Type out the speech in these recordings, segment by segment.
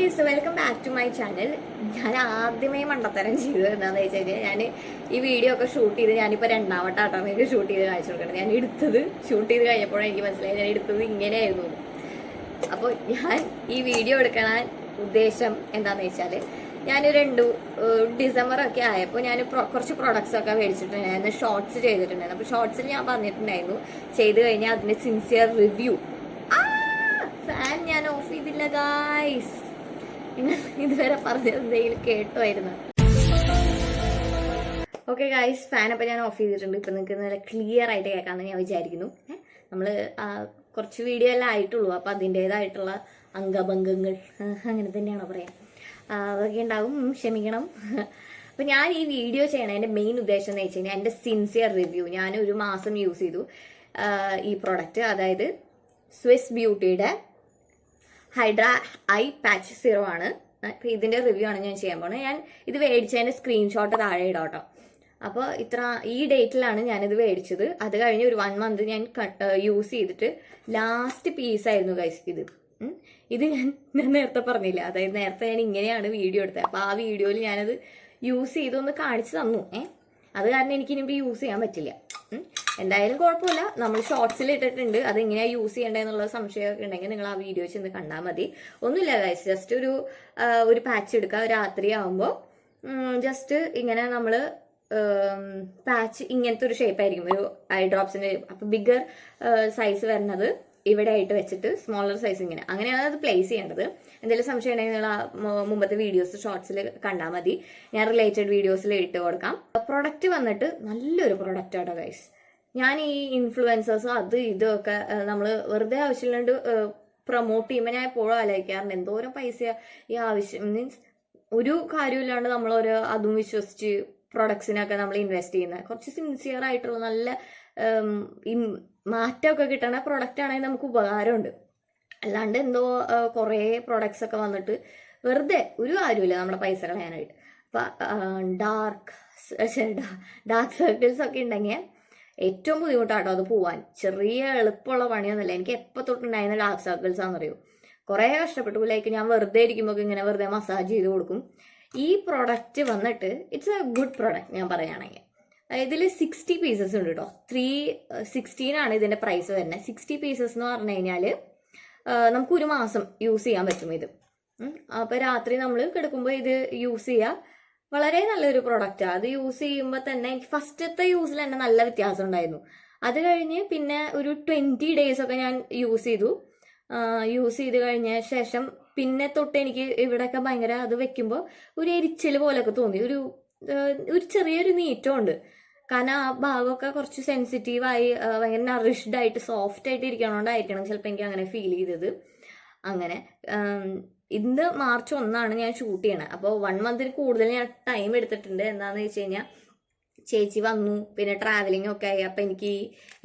Guys, welcome back to my channel. ഞാൻ ആദ്യമേ മണ്ടത്തരം ചെയ്തത് എന്താണെന്ന് വെച്ച് കഴിഞ്ഞാൽ, ഞാൻ ഈ വീഡിയോ ഒക്കെ ഷൂട്ട് ചെയ്ത് ഞാനിപ്പോൾ രണ്ടാമട്ടാട്ടോ നിങ്ങൾക്ക് ഷൂട്ട് ചെയ്ത് കാണിച്ചു കൊടുക്കണം. ഞാൻ ഷൂട്ട് ചെയ്ത് കഴിഞ്ഞപ്പോഴാണ് എനിക്ക് മനസ്സിലായി ഞാൻ എടുത്തത് ഇങ്ങനെയായിരുന്നു. അപ്പോൾ ഞാൻ ഈ വീഡിയോ എടുക്കാൻ ഉദ്ദേശം എന്താണെന്ന് വെച്ചാൽ, ഞാനൊരു ഡിസംബറൊക്കെ ആയപ്പോൾ ഞാൻ കുറച്ച് പ്രൊഡക്ട്സ് ഒക്കെ മേടിച്ചിട്ടുണ്ടായിരുന്നു, ഷോർട്സ് ചെയ്തിട്ടുണ്ടായിരുന്നു. അപ്പോൾ ഷോർട്സിൽ ഞാൻ പറഞ്ഞിട്ടുണ്ടായിരുന്നു ചെയ്ത് കഴിഞ്ഞാൽ അതിൻ്റെ സിൻസിയർ റിവ്യൂ. ഫാൻ ഞാൻ ഓഫ് ചെയ്തില്ല ഗായ്സ്. നിങ്ങൾ ഇതുവരെ പറഞ്ഞത് എന്തെങ്കിലും കേട്ടുമായിരുന്നു? ഓക്കെ ഗായ്സ്, ഫാൻ അപ്പം ഞാൻ ഓഫ് ചെയ്തിട്ടുണ്ട്. ഇപ്പം നിങ്ങൾക്ക് നല്ല ക്ലിയർ ആയിട്ട് കേൾക്കാമെന്ന് ഞാൻ വിചാരിക്കുന്നു. നമ്മൾ കുറച്ച് വീഡിയോ എല്ലാം ആയിട്ടുള്ളൂ, അപ്പം അതിൻ്റെതായിട്ടുള്ള അംഗഭംഗങ്ങൾ അങ്ങനെ തന്നെയാണോ പറയാം, അതൊക്കെ ഉണ്ടാകും, ക്ഷമിക്കണം. അപ്പം ഞാൻ ഈ വീഡിയോ ചെയ്യണം എൻ്റെ മെയിൻ ഉദ്ദേശം എന്ന് വെച്ച് കഴിഞ്ഞാൽ എൻ്റെ സിൻസിയർ റിവ്യൂ. ഞാൻ ഒരു മാസം യൂസ് ചെയ്തു ഈ പ്രൊഡക്റ്റ്, അതായത് സ്വിസ് ബ്യൂട്ടിയുടെ ഹൈഡ്ര ഐ പാച്ച് സിറോ ആണ്. അപ്പം ഇതിൻ്റെ റിവ്യൂ ആണ് ഞാൻ ചെയ്യാൻ പോകുന്നത്. ഞാൻ ഇത് മേടിച്ചതിൻ്റെ സ്ക്രീൻഷോട്ട് താഴെ ഇടാം കേട്ടോ. അപ്പോൾ ഈ ഡേറ്റിലാണ് ഞാനിത് മേടിച്ചത്. അത് കഴിഞ്ഞ് ഒരു 1 മന്ത് ഞാൻ യൂസ് ചെയ്തിട്ട് ലാസ്റ്റ് പീസായിരുന്നു ഗൈസ് ഇത് ഞാൻ നേരത്തെ പറഞ്ഞില്ല, അതായത് നേരത്തെ ഞാൻ ഇങ്ങനെയാണ് വീഡിയോ എടുത്തത്. അപ്പോൾ ആ വീഡിയോയിൽ ഞാനത് യൂസ് ചെയ്തൊന്ന് കാണിച്ചു തന്നു. അത് കാരണം എനിക്കിനിപ്പോൾ യൂസ് ചെയ്യാൻ പറ്റില്ല. എന്തായാലും കുഴപ്പമില്ല, നമ്മൾ ഷോർട്സിൽ ഇട്ടിട്ടുണ്ട്. അത് എങ്ങനെയാണ് യൂസ് ചെയ്യേണ്ടതെന്നുള്ള സംശയമൊക്കെ ഉണ്ടെങ്കിൽ നിങ്ങൾ ആ വീഡിയോ ചെന്ന് കണ്ടാൽ മതി. ഒന്നുമില്ല ഗൈസ്, ജസ്റ്റ് ഒരു പാച്ച് എടുക്കുക. രാത്രി ആകുമ്പോൾ ജസ്റ്റ് ഇങ്ങനെ നമ്മൾ പാച്ച് ഇങ്ങനത്തെ ഒരു ഷേപ്പ് ആയിരിക്കും, ഒരു ഐ ഡ്രോപ്സിൻ്റെ. അപ്പം ബിഗർ സൈസ് വരുന്നത് ഇവിടെ ആയിട്ട് വെച്ചിട്ട് സ്മോളർ സൈസ് അങ്ങനെയാണ് അത് പ്ലേസ് ചെയ്യേണ്ടത്. എന്തെങ്കിലും സംശയം ഉണ്ടെങ്കിൽ നിങ്ങൾ മുമ്പത്തെ വീഡിയോസ് ഷോർട്സിൽ കണ്ടാൽ മതി, ഞാൻ റിലേറ്റഡ് വീഡിയോസിൽ ഇട്ട് കൊടുക്കാം. പ്രൊഡക്റ്റ് വന്നിട്ട് നല്ലൊരു പ്രൊഡക്റ്റ് ആട്ടോ ഗൈസ്. ഞാൻ ഈ ഇൻഫ്ലുവൻസേഴ്സ് അത് ഇതൊക്കെ നമ്മൾ വെറുതെ ആവശ്യമില്ലാണ്ട് പ്രൊമോട്ട് ചെയ്യുമ്പോൾ ഞാൻ എപ്പോഴും ആലോചിക്കാറുണ്ട്, എന്തോരം പൈസ ഈ ആവശ്യം, മീൻസ് ഒരു കാര്യമില്ലാണ്ട് നമ്മളൊരു അതും വിശ്വസിച്ച് പ്രൊഡക്ട്സിനൊക്കെ നമ്മൾ ഇൻവെസ്റ്റ് ചെയ്യുന്നത്. കുറച്ച് സിൻസിയർ ആയിട്ടുള്ള നല്ല മാറ്റമൊക്കെ കിട്ടണ പ്രൊഡക്റ്റ് ആണെങ്കിൽ നമുക്ക് ഉപകാരമുണ്ട്. അല്ലാണ്ട് എന്തോ കുറേ പ്രൊഡക്ട്സ് ഒക്കെ വന്നിട്ട് വെറുതെ ഒരു കാര്യമില്ല നമ്മുടെ പൈസ കളയാനായിട്ട്. അപ്പം ഡാർക്ക് സർക്കിൾസ് ഒക്കെ ഉണ്ടെങ്കിൽ ഏറ്റവും ബുദ്ധിമുട്ടാട്ടോ അത് പോവാൻ. ചെറിയ എളുപ്പമുള്ള പണിയൊന്നുമില്ല. എനിക്ക് എപ്പോൾ തൊട്ടുണ്ടായിരുന്ന ഡാർക്ക് സർക്കിൾസ് ആണെന്നറിയോ, കുറേ കഷ്ടപ്പെട്ടു. ലൈക്ക് ഞാൻ വെറുതെ ഇരിക്കുമ്പോൾ ഇങ്ങനെ വെറുതെ മസാജ് ചെയ്ത് കൊടുക്കും. ഈ പ്രൊഡക്റ്റ് വന്നിട്ട് ഇറ്റ്സ് എ ഗുഡ് പ്രൊഡക്റ്റ് ഞാൻ പറയുകയാണെങ്കിൽ. ഇതിൽ 60 പീസസ് ഉണ്ട് കേട്ടോ. 316 ഇതിൻ്റെ പ്രൈസ് വരുന്നത്. 60 പീസസ് എന്ന് പറഞ്ഞു കഴിഞ്ഞാൽ നമുക്ക് ഒരു മാസം യൂസ് ചെയ്യാൻ പറ്റും ഇത്. അപ്പോൾ രാത്രി നമ്മൾ കിടക്കുമ്പോൾ ഇത് യൂസ് ചെയ്യുക. വളരെ നല്ലൊരു പ്രൊഡക്റ്റാണ്. അത് യൂസ് ചെയ്യുമ്പോൾ തന്നെ എനിക്ക് ഫസ്റ്റത്തെ യൂസിൽ തന്നെ നല്ല വ്യത്യാസം ഉണ്ടായിരുന്നു. അത് കഴിഞ്ഞ് പിന്നെ ഒരു 20 days ഒക്കെ ഞാൻ യൂസ് ചെയ്ത് കഴിഞ്ഞ ശേഷം പിന്നെ തൊട്ട് എനിക്ക് ഇവിടെയൊക്കെ ഭയങ്കര അത് വെക്കുമ്പോൾ ഒരു എരിച്ചിൽ പോലെയൊക്കെ തോന്നി. ഒരു ചെറിയൊരു നീറ്റം ഉണ്ട്. കാരണം ആ ഭാഗമൊക്കെ കുറച്ച് സെൻസിറ്റീവായി ഭയങ്കര നറിഷ്ഡ് ആയിട്ട് സോഫ്റ്റ് ആയിട്ട് ഇരിക്കണോണ്ടായിരിക്കണം ചിലപ്പോൾ എനിക്ക് അങ്ങനെ ഫീൽ ചെയ്തത്. അങ്ങനെ ഇന്ന് മാർച്ച് 1 ഞാൻ ഷൂട്ട് ചെയ്യണത്. അപ്പോൾ 1 മന്തിൽ കൂടുതൽ ഞാൻ ടൈം എടുത്തിട്ടുണ്ട്. എന്താണെന്ന് വെച്ച് കഴിഞ്ഞാൽ ചേച്ചി വന്നു, പിന്നെ ട്രാവലിംഗ് ഒക്കെ ആയി. അപ്പം എനിക്ക്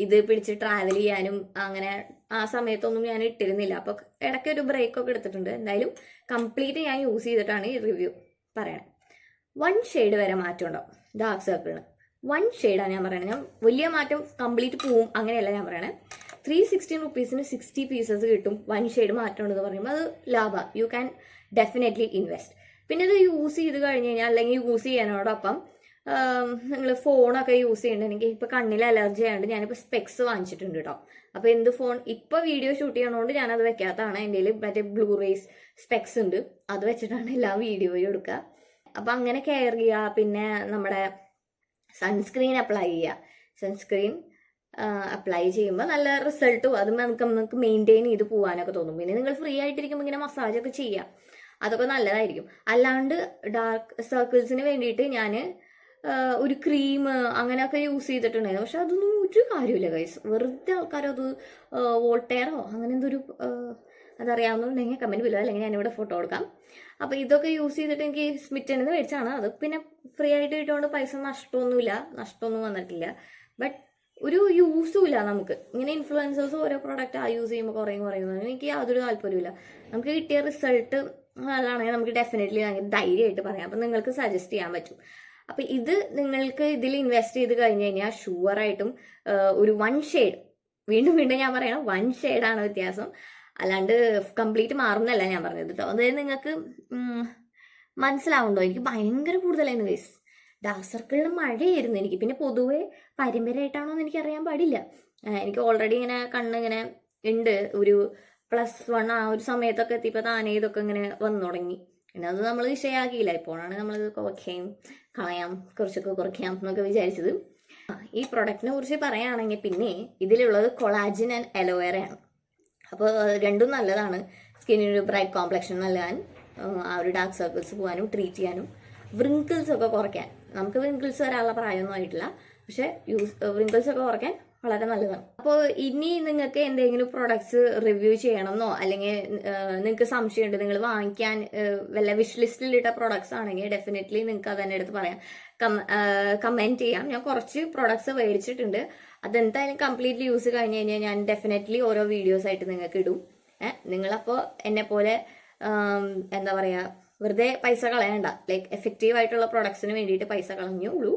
ഇത് പിടിച്ച് ട്രാവൽ ചെയ്യാനും അങ്ങനെ ആ സമയത്തൊന്നും ഞാൻ ഇട്ടിരുന്നില്ല. അപ്പോൾ ഇടയ്ക്ക് ഒരു ബ്രേക്കൊക്കെ എടുത്തിട്ടുണ്ട്. എന്തായാലും കംപ്ലീറ്റ് ഞാൻ യൂസ് ചെയ്തിട്ടാണ് ഈ റിവ്യൂ പറയണത്. 1 ഷെയ്ഡ് വരെ മാറ്റം ഉണ്ടാവും ഡാർക്ക് സർക്കിളിന്. 1 ഷെയ്ഡാണ് ഞാൻ പറയണത്. ഞാൻ വലിയ മാറ്റം കംപ്ലീറ്റ് പോവും അങ്ങനെയല്ല ഞാൻ പറയണത്. 316 റുപ്പീസിന് 60 പീസസ് കിട്ടും. 1 ഷെയ്ഡ് മാറ്റം ഉണ്ടെന്ന് പറയുമ്പോൾ അത് ലാഭമാണ്. You can definitely invest. പിന്നെ ഇത് യൂസ് ചെയ്ത് കഴിഞ്ഞ് കഴിഞ്ഞാൽ, അല്ലെങ്കിൽ യൂസ് ചെയ്യാനോടൊപ്പം നിങ്ങൾ ഫോണൊക്കെ യൂസ് ചെയ്യണമെങ്കിൽ, ഇപ്പോൾ കണ്ണിൽ അലർജി ആയതുകൊണ്ട് ഞാനിപ്പോൾ സ്പെക്സ് വാങ്ങിച്ചിട്ടുണ്ട് കേട്ടോ. അപ്പോൾ എന്ത് ഫോൺ ഇപ്പോൾ വീഡിയോ ഷൂട്ട് ചെയ്യണോണ്ട് ഞാനത് വെക്കാത്തതാണ്. എൻ്റെ കയ്യിൽ മറ്റേ ബ്ലൂറേസ് സ്പെക്സ് ഉണ്ട്, അത് വെച്ചിട്ടാണ് എല്ലാ വീഡിയോയും എടുക്കുക. അപ്പം അങ്ങനെ കെയർ ചെയ്യുക. പിന്നെ നമ്മുടെ സൺസ്ക്രീൻ അപ്ലൈ ചെയ്യുക. സൺസ്ക്രീൻ അപ്ലൈ ചെയ്യുമ്പോൾ നല്ല റിസൾട്ടും അത് നമുക്ക് മെയിൻറ്റെയിൻ ചെയ്ത് പോകാനൊക്കെ തോന്നും. പിന്നെ നിങ്ങൾ ഫ്രീ ആയിട്ടിരിക്കുമ്പോൾ ഇങ്ങനെ മസാജൊക്കെ ചെയ്യാം, അതൊക്കെ നല്ലതായിരിക്കും. അല്ലാണ്ട് ഡാർക്ക് സർക്കിൾസിന് വേണ്ടിയിട്ട് ഞാൻ ഒരു ക്രീം അങ്ങനെയൊക്കെ യൂസ് ചെയ്തിട്ടുണ്ടായിരുന്നു. പക്ഷെ അതൊന്നും ഒരു കാര്യമില്ല ഗൈസ്. വെറുതെ ആൾക്കാരത് വോൾട്ടെയറോ അങ്ങനെ എന്തൊരു അതറിയാവുന്നുണ്ടെങ്കിൽ കമൻറ്റ് ബിലോ, അല്ലെങ്കിൽ ഞാനിവിടെ ഫോട്ടോ കൊടുക്കാം. അപ്പോൾ ഇതൊക്കെ യൂസ് ചെയ്തിട്ട് എനിക്ക് സ്മിറ്റനിൽ നിന്ന് മേടിച്ചാണ്. അത് പിന്നെ ഫ്രീ ആയിട്ട് കിട്ടുകൊണ്ട് പൈസ നഷ്ടമൊന്നും വന്നിട്ടില്ല. ബട്ട് ഒരു യൂസും ഇല്ല നമുക്ക്. ഇങ്ങനെ ഇൻഫ്ലുവൻസേഴ്സ് ഓരോ പ്രോഡക്റ്റ് യൂസ് ചെയ്യുമ്പോൾ കുറയുന്നു. എനിക്ക് യാതൊരു താല്പര്യമില്ല. നമുക്ക് കിട്ടിയ റിസൾട്ട് നല്ലതാണെങ്കിൽ നമുക്ക് ഡെഫിനറ്റ്ലി ധൈര്യമായിട്ട് പറയാം. അപ്പം നിങ്ങൾക്ക് സജസ്റ്റ് ചെയ്യാൻ പറ്റും. അപ്പം ഇത് നിങ്ങൾക്ക് ഇതിൽ ഇൻവെസ്റ്റ് ചെയ്ത് കഴിഞ്ഞ് കഴിഞ്ഞാൽ ഷുവറായിട്ടും ഒരു 1 ഷെയ്ഡ്, വീണ്ടും ഞാൻ പറയണം 1 ഷെയ്ഡാണ് വ്യത്യാസം. അല്ലാണ്ട് കംപ്ലീറ്റ് മാറുന്നല്ല ഞാൻ പറഞ്ഞത് കേട്ടോ. അതായത് നിങ്ങൾക്ക് മനസ്സിലാവുണ്ടോ? എനിക്ക് ഭയങ്കര കൂടുതലായിരുന്നു ഗൈസ്. ഡാർക്ക് സർക്കിളിന് മഴയായിരുന്നു എനിക്ക്. പിന്നെ പൊതുവെ പാരമ്പര്യമായിട്ടാണോ എന്ന് എനിക്ക് അറിയാൻ പാടില്ല. എനിക്ക് ഓൾറെഡി ഇങ്ങനെ കണ്ണിങ്ങനെ ഉണ്ട്. ഒരു +1 ആ ഒരു സമയത്തൊക്കെ എത്തിയപ്പോൾ താനേ ഇതൊക്കെ ഇങ്ങനെ വന്നു തുടങ്ങി. പിന്നെ അത് നമ്മൾ വിഷയമാക്കിയില്ല. ഇപ്പോഴാണ് നമ്മളിത് കളയാം കുറച്ചൊക്കെ കുറയ്ക്കാം എന്നൊക്കെ വിചാരിച്ചത്. ഈ പ്രൊഡക്റ്റിനെ കുറിച്ച് പറയുകയാണെങ്കിൽ പിന്നെ ഇതിലുള്ളത് കൊളാജിൻ ആൻഡ് അലോവേറയാണ്. അപ്പോൾ രണ്ടും നല്ലതാണ്. സ്കിന്നിന് ബ്രൈറ്റ് കോംപ്ലക്ഷൻ നൽകാൻ, ആ ഒരു ഡാർക്ക് സർക്കിൾസ് പോകാനും ട്രീറ്റ് ചെയ്യാനും, വ്രിങ്കിൾസ് ഒക്കെ കുറയ്ക്കാൻ. നമുക്ക് വ്രിങ്കിൾസ് വരാനുള്ള പ്രായമൊന്നും ആയിട്ടില്ല, പക്ഷെ വ്രിങ്കിൾസ് ഒക്കെ കുറയ്ക്കാൻ വളരെ നല്ലതാണ്. അപ്പോൾ ഇനി നിങ്ങൾക്ക് എന്തെങ്കിലും പ്രൊഡക്ട്സ് റിവ്യൂ ചെയ്യണമെന്നോ അല്ലെങ്കിൽ നിങ്ങൾക്ക് സംശയമുണ്ട്, നിങ്ങൾ വാങ്ങിക്കാൻ വല്ല വിഷ് ലിസ്റ്റിലിട്ട പ്രൊഡക്ട്സ് ആണെങ്കിൽ ഡെഫിനറ്റ്ലി നിങ്ങൾക്ക് അത് തന്നെ എടുത്ത് പറയാം, കമൻറ്റ് ചെയ്യാം. ഞാൻ കുറച്ച് പ്രൊഡക്ട്സ് മേടിച്ചിട്ടുണ്ട്. അതെന്തായാലും കംപ്ലീറ്റ്ലി യൂസ് കഴിഞ്ഞ് കഴിഞ്ഞാൽ ഞാൻ ഡെഫിനറ്റ്ലി ഓരോ വീഡിയോസ് ആയിട്ട് നിങ്ങൾക്ക് ഇടും. നിങ്ങളപ്പോൾ എന്നെ പോലെ എന്താ പറയുക, വെറുതെ പൈസ കളയണ്ട. ലൈക്ക് എഫക്റ്റീവ് ആയിട്ടുള്ള പ്രൊഡക്ട്സിന് വേണ്ടിയിട്ട് പൈസ കളഞ്ഞോളൂ.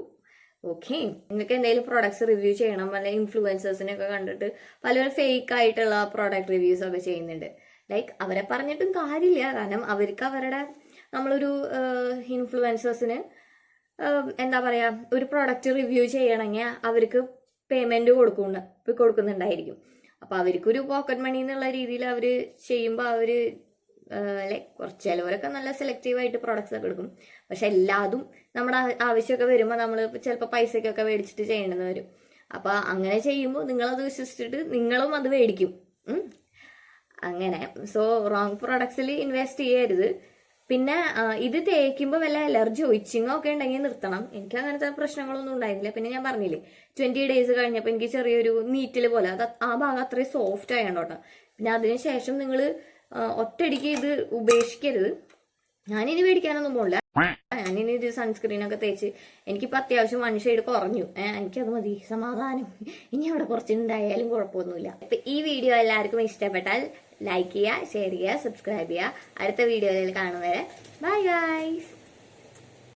ഓക്കെ, നിങ്ങൾക്ക് എന്തെങ്കിലും പ്രൊഡക്ട്സ് റിവ്യൂ ചെയ്യണം, വല്ല ഇൻഫ്ലുവൻസേഴ്സിനെ ഒക്കെ കണ്ടിട്ട് പലരും ഫേക്ക് ആയിട്ടുള്ള പ്രോഡക്റ്റ് റിവ്യൂസ് ഒക്കെ ചെയ്യുന്നുണ്ട്. ലൈക്ക് അവരെ പറഞ്ഞിട്ടും കാര്യമില്ല, കാരണം അവർക്ക് അവരുടെ നമ്മളൊരു ഇൻഫ്ലുവൻസേഴ്സിന് എന്താ പറയുക, ഒരു പ്രൊഡക്റ്റ് റിവ്യൂ ചെയ്യണമെങ്കിൽ അവർക്ക് പേയ്മെന്റ് കൊടുക്കുന്നുണ്ടായിരിക്കും. അപ്പൊ അവർക്കൊരു പോക്കറ്റ് മണി എന്നുള്ള രീതിയിൽ അവർ ചെയ്യുമ്പോൾ അവർ ലൈക്ക് കുറച്ച് ചിലവരൊക്കെ നല്ല സെലക്റ്റീവായിട്ട് പ്രൊഡക്ട്സ് ഒക്കെ എടുക്കും. പക്ഷെ എല്ലാതും നമ്മുടെ ആവശ്യമൊക്കെ വരുമ്പോൾ നമ്മൾ ചിലപ്പോൾ പൈസക്കൊക്കെ മേടിച്ചിട്ട് ചെയ്യേണ്ടെന്ന് വരും. അപ്പൊ അങ്ങനെ ചെയ്യുമ്പോൾ നിങ്ങളത് വിശ്വസിച്ചിട്ട് നിങ്ങളും അത് മേടിക്കും. അങ്ങനെ സോ റോങ് പ്രൊഡക്ട്സിൽ ഇൻവെസ്റ്റ് ചെയ്യരുത്. പിന്നെ ഇത് തേക്കുമ്പോൾ വല്ല അലർജി ഇച്ചിങ്ങോ ഒക്കെ ഉണ്ടെങ്കിൽ നിർത്തണം. എനിക്ക് അങ്ങനത്തെ പ്രശ്നങ്ങളൊന്നും ഉണ്ടായിരുന്നില്ല. പിന്നെ ഞാൻ പറഞ്ഞില്ലേ 20 days കഴിഞ്ഞപ്പോൾ എനിക്ക് ചെറിയൊരു നീറ്റൽ പോലെ, അത് ആ ഭാഗം അത്രയും സോഫ്റ്റ് ആയതുകൊണ്ടോ. പിന്നെ അതിനുശേഷം നിങ്ങൾ ഒറ്റയടിക്ക് ഇത് ഉപേക്ഷിക്കരുത്. ഞാനിനി മേടിക്കാനൊന്നും പോകില്ല. ഞാനിനി ഇത് സൺസ്ക്രീനൊക്കെ തേച്ച് എനിക്കിപ്പോൾ അത്യാവശ്യം 1 ഷെയ്ഡ് കുറഞ്ഞു. എനിക്കത് മതി, സമാധാനം. ഇനി അവിടെ കുറച്ചുണ്ടായാലും കുഴപ്പമൊന്നുമില്ല. ഇപ്പം ഈ വീഡിയോ എല്ലാവർക്കും ഇഷ്ടപ്പെട്ടാൽ ലൈക്ക് ചെയ്യുക, ഷെയർ ചെയ്യുക, സബ്സ്ക്രൈബ് ചെയ്യുക. അടുത്ത വീഡിയോയിൽ കാണുന്നവരെ ബൈ ഗൈസ്.